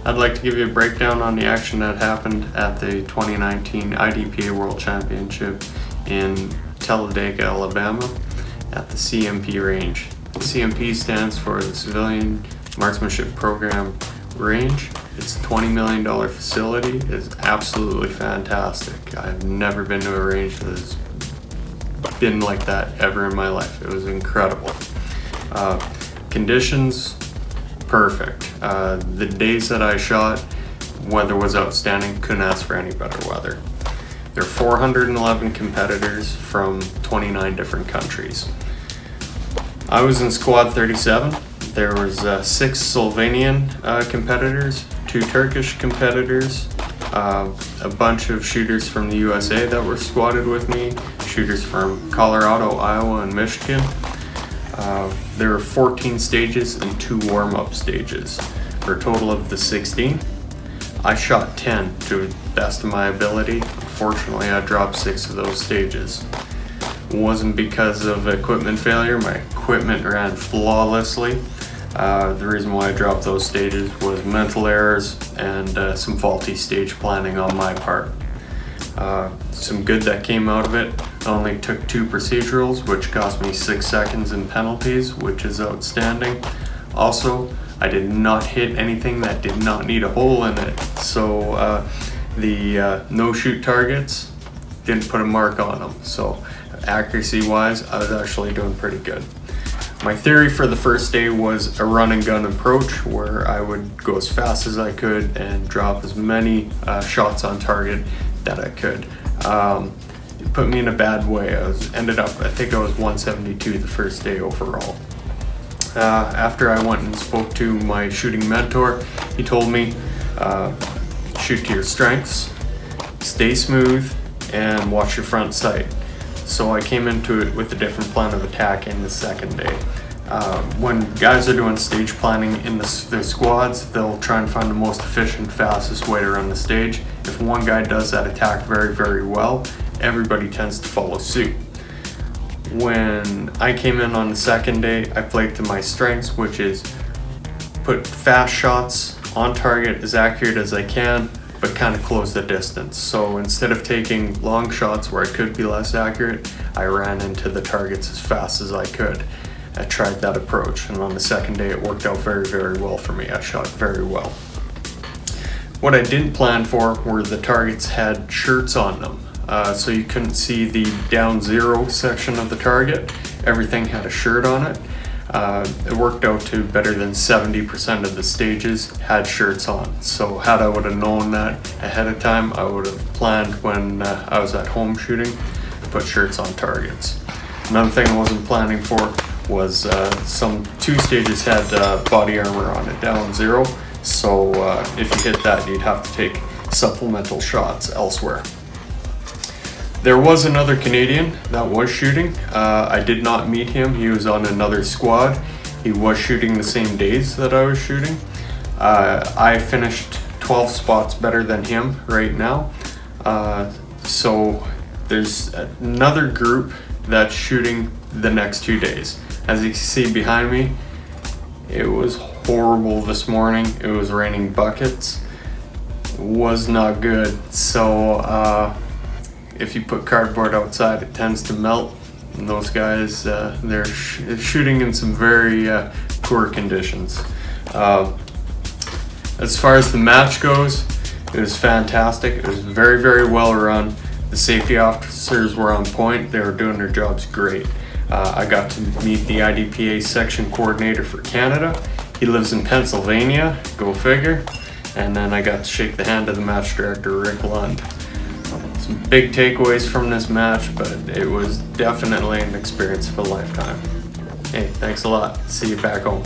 I'd like to give you a breakdown on the action that happened at the 2019 IDPA World Championship in Talladega, Alabama at the CMP range. CMP stands for the Civilian Marksmanship Program Range. It's a $20 million facility. It's absolutely fantastic. I've never been to a range that has been like that ever in my life. It was incredible. Conditions, perfect. The days that I shot, weather was outstanding. Couldn't ask for any better weather. There are 411 competitors from 29 different countries. I was in squad 37. There was 6 Slovenian competitors, 2 Turkish competitors, a bunch of shooters from the USA that were squatted with me, shooters from Colorado, Iowa, and Michigan. There were 14 stages and 2 warm-up stages for a total of the 16. I shot 10 to the best of my ability. Unfortunately, I dropped 6 of those stages. It wasn't because of equipment failure. My equipment ran flawlessly. The reason why I dropped those stages was mental errors and some faulty stage planning on my part. Some good that came out of it. I only took 2 procedurals, which cost me 6 seconds in penalties, which is outstanding. Also, I did not hit anything that did not need a hole in it. So the no-shoot targets didn't put a mark on them. So accuracy-wise, I was actually doing pretty good. My theory for the first day was a run and gun approach where I would go as fast as I could and drop as many shots on target that I could. It put me in a bad way. I think I was 172 the first day overall. After I went and spoke to my shooting mentor, he told me, shoot to your strengths, stay smooth, and watch your front sight. So I came into it with a different plan of attack in the second day. When guys are doing stage planning in the squads, they'll try and find the most efficient, fastest way to run the stage. If one guy does that attack very, very well, everybody tends to follow suit. When I came in on the second day, I played to my strengths, which is put fast shots on target as accurate as I can, but kind of close the distance. So instead of taking long shots where I could be less accurate, I ran into the targets as fast as I could. I tried that approach, and on the second day it worked out very, very well for me. I shot very well. What I didn't plan for were the targets had shirts on them. So you couldn't see the down 0 section of the target. Everything had a shirt on it. It worked out to better than 70% of the stages had shirts on. So had I would have known that ahead of time, I would have planned when I was at home shooting to put shirts on targets. Another thing I wasn't planning for was 2 stages had body armor on it, down 0. So if you hit that, you'd have to take supplemental shots elsewhere. There was another Canadian that was shooting. I did not meet him. He was on another squad. He was shooting the same days that I was shooting. I finished 12 spots better than him right now. So there's another group that's shooting the next 2 days. As you can see behind me, it was horrible this morning. It was raining buckets. It was not good. So if you put cardboard outside, it tends to melt. And those guys, they're shooting in some very poor conditions. As far as the match goes, it was fantastic. It was very, very well run. The safety officers were on point. They were doing their jobs great. I got to meet the IDPA section coordinator for Canada. He lives in Pennsylvania, go figure. And then I got to shake the hand of the match director, Rick Lund. Some big takeaways from this match, but it was definitely an experience of a lifetime. Hey, thanks a lot. See you back home.